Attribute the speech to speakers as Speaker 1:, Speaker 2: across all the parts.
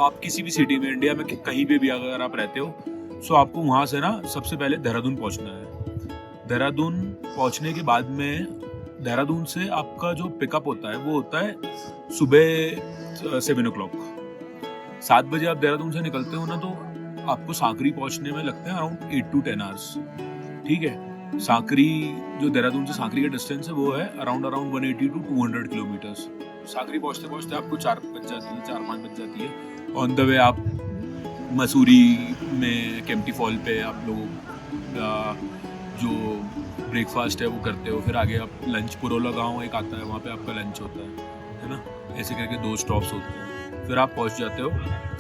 Speaker 1: आप किसी भी सिटी में, इंडिया में कहीं पे भी अगर आप रहते हो, सो आपको वहाँ से ना सबसे पहले देहरादून पहुँचना है। देहरादून पहुँचने के बाद में देहरादून से आपका जो पिकअप होता है वो होता है सुबह 7 o'clock। 7 बजे आप देहरादून से निकलते हो ना, तो आपको सांकरी पहुँचने में लगते हैं अराउंड 8 to 10 hours। ठीक है, सांकरी जो देहरादून से सांकरी का डिस्टेंस है वो है अराउंड 180 to 200 किलोमीटर्स। सांकरी पहुँचते पहुँचते आपको 4 बज जाती है, 4-5 बज जाती है। ऑन द वे आप मसूरी में केम्प्टी फॉल पे आप लोग जो ब्रेकफास्ट है वो करते हो, फिर आगे आप लंच, पुरोला गाँव एक आता है, वहाँ पे आपका लंच होता है ना। ऐसे करके 2 स्टॉप्स होते हैं, फिर आप पहुँच जाते हो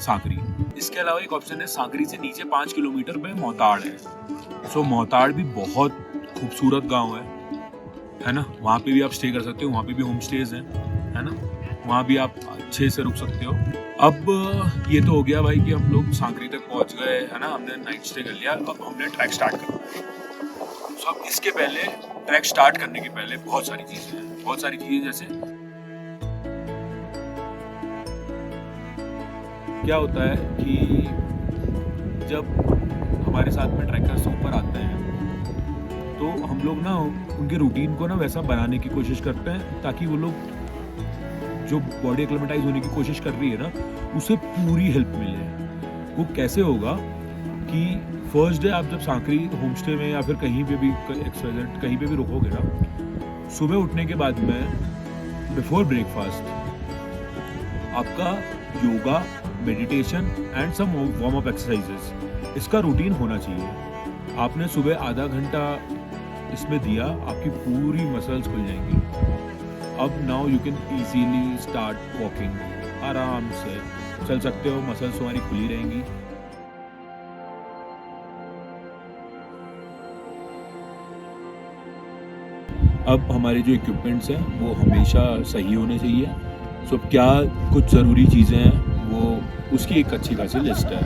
Speaker 1: सांकरी। इसके अलावा एक ऑप्शन है, सांकरी से नीचे 5 किलोमीटर पे मोहताड़ है। सो मोहताड़ भी बहुत खूबसूरत गाँव है ना। वहाँ पे भी आप स्टे कर सकते हो, वहाँ पे भी होम स्टेज हैं, है ना। वहाँ भी आप अच्छे से रुक सकते हो। अब ये तो हो गया भाई कि हम लोग सांकरी तक पहुँच गए, है ना, हमने नाइट स्टे कर लिया। अब हमने ट्रैक स्टार्ट करना है। तो अब इसके पहले, ट्रैक स्टार्ट करने के पहले बहुत सारी चीज़ें हैं, बहुत सारी चीज़ें। जैसे क्या होता है कि जब हमारे साथ में ट्रैकर्स ऊपर आते हैं तो हम लोग ना उनके रूटीन को ना वैसा बनाने की कोशिश करते हैं ताकि वो लोग जो बॉडी एक्लेमेटाइज होने की कोशिश कर रही है ना, उसे पूरी हेल्प मिले। वो कैसे होगा कि फर्स्ट डे आप जब सांकरी होम स्टे में या फिर कहीं पे भी कहीं पे भी रुकोगे ना, सुबह उठने के बाद में बिफोर ब्रेकफास्ट आपका yoga, meditation and some warm up exercises, इसका रूटीन होना चाहिए। आपने सुबह आधा घंटा इसमें दिया, आपकी पूरी मसल्स खुल जाएंगी। अब now you can easily start walking, आराम से चल सकते हो, मसल्स तुम्हारी खुली रहेंगी। अब हमारे जो इक्विपमेंट्स हैं वो हमेशा सही होने चाहिए। सो क्या कुछ ज़रूरी चीज़ें हैं, वो उसकी एक अच्छी खासी लिस्ट है।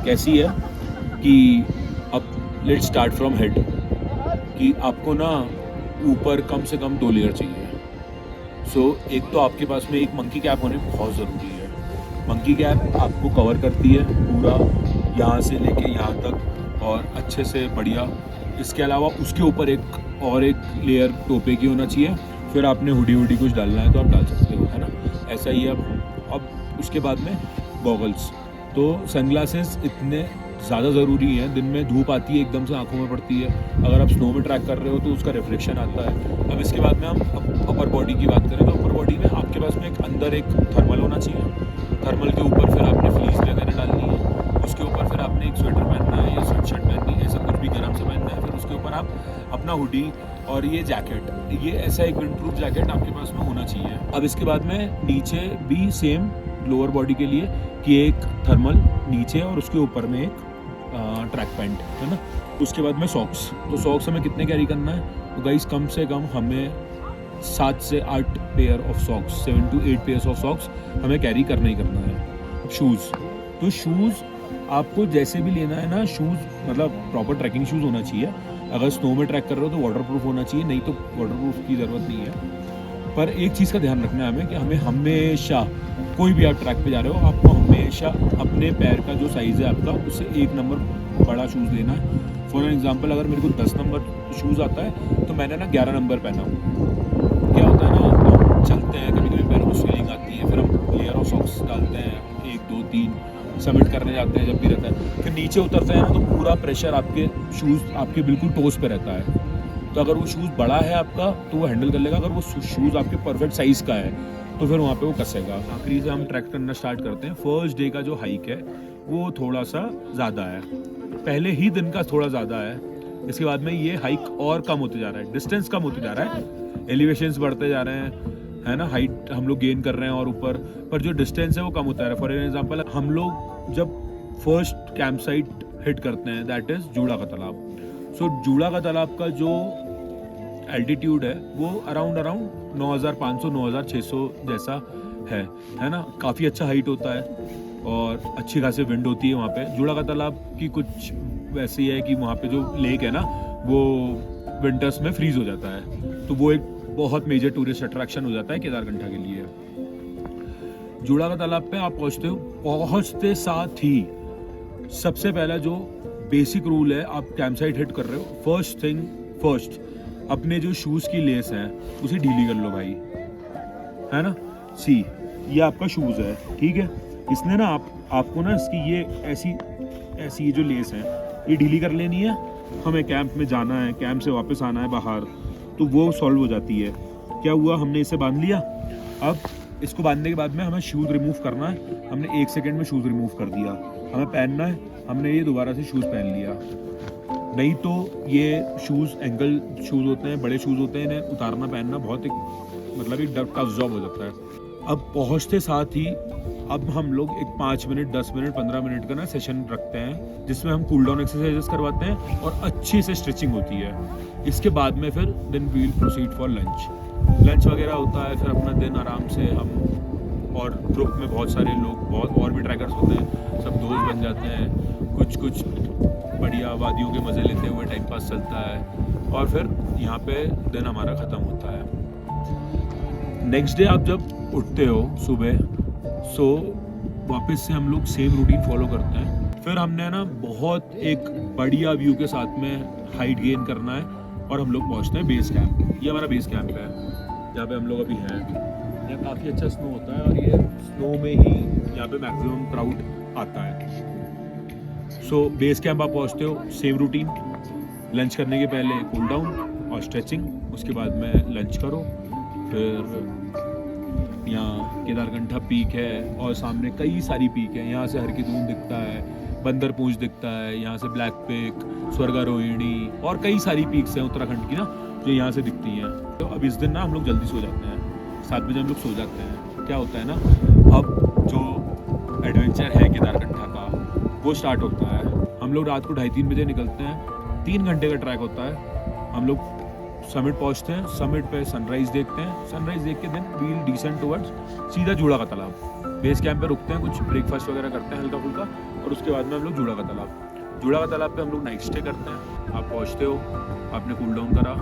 Speaker 1: कैसी है कि अब लेट्स स्टार्ट फ्रॉम हेड, कि आपको ना ऊपर कम से कम 2 लेयर चाहिए। सो एक तो आपके पास में एक मंकी कैप होनी बहुत ज़रूरी है। मंकी कैप आपको कवर करती है पूरा यहाँ से लेके यहाँ तक, और अच्छे से बढ़िया। इसके अलावा उसके ऊपर एक लेयर टोपे की होना चाहिए। फिर आपने हुडी कुछ डालना है तो आप डाल सकते हो, है ना। ऐसा ही है। अब उसके बाद में गॉगल्स, तो सनग्लासेस इतने ज़्यादा ज़रूरी हैं। दिन में धूप आती है, एकदम से आंखों में पड़ती है। अगर आप स्नो में ट्रैक कर रहे हो तो उसका रिफ्लेक्शन आता है। अब इसके बाद में हम अपर बॉडी की बात करें तो अपर बॉडी में आपके पास में अंदर एक थर्मल होना चाहिए। थर्मल के ऊपर फिर आपने फ्लीस वगैरह डालनी है। उसके ऊपर फिर आपने एक स्वेटर पहनना है या स्वेट शर्ट पहननी है, ऐसा कुछ भी गर्म से पहनना है। फिर उसके ऊपर आप अपना हुडी और ये जैकेट, ये ऐसा एक विंड प्रूफ जैकेट आपके पास में होना चाहिए। अब इसके बाद में नीचे भी सेम लोअर बॉडी के लिए कि एक थर्मल नीचे और उसके ऊपर में एक ट्रैक पैंट, है ना। उसके बाद में सॉक्स, तो सॉक्स हमें कितने कैरी करना है, तो गाइस कम से कम हमें 7 से 8 pair of socks, 7 to 8 pairs of socks हमें कैरी करना ही करना है। शूज़, तो शूज़ आपको जैसे भी लेना है ना, शूज़ मतलब प्रॉपर ट्रैकिंग शूज़ होना चाहिए। अगर स्नो में ट्रैक कर रहे हो तो वाटर प्रूफ होना चाहिए, नहीं तो वाटर प्रूफ की ज़रूरत नहीं है। पर एक चीज़ का ध्यान रखना है हमें कि हमें हमेशा, कोई भी आप ट्रैक पे जा रहे हो, आपको हमेशा अपने पैर का जो साइज़ है आपका, उससे 1 नंबर बड़ा शूज़ लेना है। फॉर एग्जांपल अगर मेरे को 10 नंबर शूज़ आता है तो मैंने ना 11 नंबर पहना हूँ। क्या होता है ना, हम चलते हैं, कभी कभी पैरों में स्वेलिंग आती है, फिर हम लेयर ऑफ सॉक्स डालते हैं, 1 2 3 सबमिट करने जाते हैं, जब भी रहता है, फिर नीचे उतरते हैं ना तो पूरा प्रेशर आपके शूज़, आपके बिल्कुल टोस पे रहता है। तो अगर वो शूज़ बड़ा है आपका तो वो हैंडल कर लेगा। अगर वो शूज़ आपके परफेक्ट साइज़ का है तो फिर वहाँ पे वो कसेगा। आखिरी से हम ट्रैक करना स्टार्ट करते हैं। फर्स्ट डे का जो हाइक है वो थोड़ा सा ज़्यादा है, पहले ही दिन का थोड़ा ज़्यादा है। इसके बाद में ये हाइक और कम होते जा रहा है, डिस्टेंस कम होते जा रहा है, एलिवेशंस बढ़ते जा रहे हैं, है ना, हाइट हम लोग गेन कर रहे हैं और ऊपर, पर जो डिस्टेंस है वो कम होता है। फॉर एग्जांपल हम लोग जब फर्स्ट कैंप साइट हिट करते हैं, दैट इज़ जूड़ा का तालाब। सो जूड़ा का तालाब का जो एल्टीट्यूड है वो अराउंड 9500 9600 जैसा है ना। काफ़ी अच्छा हाइट होता है और अच्छी खासी विंड होती है वहाँ पे। जूड़ा का तालाब की कुछ वैसी है कि वहाँ पे जो लेक है ना वो विंटर्स में फ्रीज हो जाता है, तो वो एक बहुत मेजर टूरिस्ट अट्रैक्शन हो जाता है केदारकंठा के लिए। जूड़ा का तालाब पे आप पहुंचते हो, पहुंचते साथ ही सबसे पहला जो बेसिक रूल है, आप कैंप साइट हिट कर रहे हो, फर्स्ट थिंग फर्स्ट, अपने जो शूज़ की लेस है उसे ढीली कर लो भाई, है ना। सी ये आपका शूज़ है, ठीक है, इसने ना आपको ना इसकी ये ऐसी ये जो लेस है ये ढीली कर लेनी है। हमें कैंप में जाना है, कैंप से वापस आना है बाहर, तो वो सॉल्व हो जाती है। क्या हुआ, हमने इसे बांध लिया, अब इसको बांधने के बाद में हमें शूज़ रिमूव करना है। हमने 1 सेकेंड में शूज़ रिमूव कर दिया, हमें पहनना है, हमने ये दोबारा से शूज़ पहन लिया। नहीं तो ये शूज़ एंकल शूज़ होते हैं, बड़े शूज़ होते हैं, इन्हें उतारना पहनना बहुत एक टफ जॉब हो जाता है। अब पहुंचते साथ ही अब हम लोग एक 5 मिनट 10 मिनट 15 मिनट का ना सेशन रखते हैं, जिसमें हम कूल डाउन एक्सरसाइजेस करवाते हैं और अच्छी से स्ट्रेचिंग होती है। इसके बाद में फिर then we will proceed for lunch वगैरह होता है। फिर अपना दिन आराम से हम, और ग्रुप में बहुत सारे लोग, बहुत और भी ट्रैकर्स होते हैं, सब दोस्त बन जाते हैं, कुछ बढ़िया वादियों के मज़े लेते हुए टाइम पास चलता है, और फिर यहाँ पे दिन हमारा ख़त्म होता है। नेक्स्ट डे आप जब उठते हो सुबह, सो वापस से हम लोग सेम रूटीन फॉलो करते हैं। फिर हमने ना बहुत एक बढ़िया व्यू के साथ में हाइट गेन करना है और हम लोग पहुंचते हैं बेस कैंप। ये हमारा बेस कैंप है जहाँ पे हम लोग अभी हैं। यहाँ काफ़ी अच्छा स्नो होता है और ये स्नो में ही यहाँ पे मैक्सिमम क्राउड आता है। सो बेस कैंप आप पहुँचते हो, सेम रूटीन, लंच करने के पहले कूल डाउन और स्ट्रेचिंग, उसके बाद में लंच करो। फिर यहाँ केदारकंठा पीक है और सामने कई सारी पीक है। यहाँ से हर की दून दिखता है, बंदर पूंछ दिखता है, यहाँ से ब्लैक पिक, स्वर्गारोहिणी और कई सारी पीक्स हैं उत्तराखंड की ना, जो यहाँ से दिखती हैं। तो अब इस दिन ना हम लोग जल्दी सो जाते हैं, 7 बजे हम लोग सो जाते हैं। क्या होता है ना, अब जो एडवेंचर है केदारकंठा का वो स्टार्ट होता है। हम लोग रात को 2:30-3 बजे निकलते हैं, 3 घंटे का ट्रैक होता है। हम लोग समिट पहुंचते हैं, समिट पे सनराइज देखते हैं, सनराइज देख के देन वील डिसेंड टुवर्ड्स सीधा जूड़ा का तालाब। बेस कैंप पे रुकते हैं, कुछ ब्रेकफास्ट वगैरह करते हैं हल्का फुल्का, और उसके बाद में हम लोग जूड़ा का तालाब पे हम लोग नाइट स्टे करते हैं। आप पहुंचते हो, आपने कूल डाउन करा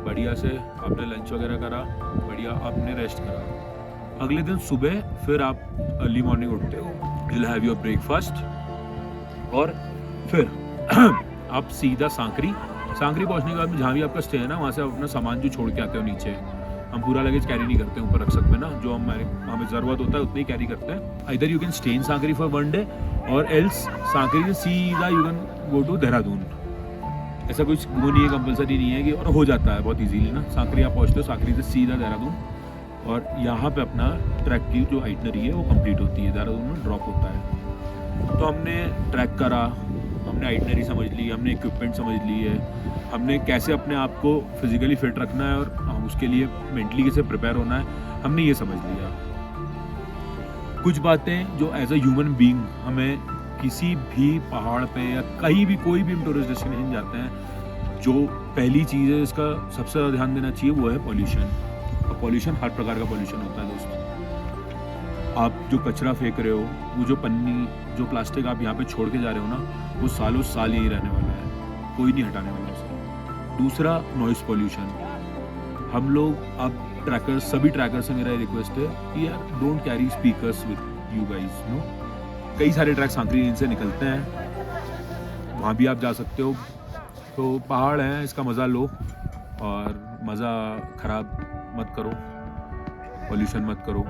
Speaker 1: बढ़िया से, आपने लंच वगैरह करा बढ़िया, आपने रेस्ट करा। अगले दिन सुबह फिर आप अर्ली मॉर्निंग उठते हो, you will have your breakfast, और फिर आप सीधा सांकरी पहुंचने के बाद में जहाँ भी आपका स्टे है ना, वहाँ से आप अपना सामान जो छोड़ के आते हो नीचे, हम पूरा लगेज कैरी नहीं करते, ऊपर रख सकते हैं ना, जो हमें ज़रूरत होता है उतनी ही कैरी करते हैं। इधर you can stay in Sankri for 1 day और एल्स सांकरी से सीधा you can go to Dehradun. ऐसा कुछ वो नहीं है, कंपलसरी नहीं है कि, और हो जाता है बहुत ईजीली ना। सांकरी आप पहुँचते हो, सांकरी से सीधा देहरादून, और यहाँ पर अपना ट्रैक की जो आइटनरी है वो कम्प्लीट होती है, देहरादून में ड्रॉप होता है। तो हमने ट्रैक करा, हमने आइटनरी समझ ली, हमने इक्विपमेंट समझ ली है, हमने कैसे अपने आप को फिजिकली फिट रखना है और हम उसके लिए मेंटली कैसे प्रिपेयर होना है, हमने ये समझ लिया। कुछ बातें जो एज अ ह्यूमन बीइंग हमें किसी भी पहाड़ पे या कहीं भी कोई भी हम टूरिस्ट डेस्टिनेशन जाते हैं, जो पहली चीज़ है इसका सबसे ज़्यादा ध्यान देना चाहिए वो है पॉल्यूशन। और पॉल्यूशन हर प्रकार का पॉल्यूशन होता है दोस्तों। आप जो कचरा फेंक रहे हो, वो जो पन्नी, जो प्लास्टिक आप यहाँ पे छोड़ के जा रहे हो ना, वो सालों साल यही रहने वाला है, कोई नहीं हटाने वाला उसे। दूसरा, नॉइस पॉल्यूशन। हम लोग अब ट्रैकर्स, सभी ट्रैकर से मेरा रिक्वेस्ट है कि यार don't carry speakers with you guys, no. कई सारे ट्रैक सांकरी से निकलते हैं, वहाँ भी आप जा सकते हो। तो पहाड़ हैं, इसका मज़ा लो और मज़ा ख़राब मत करो, पॉल्यूशन मत करो।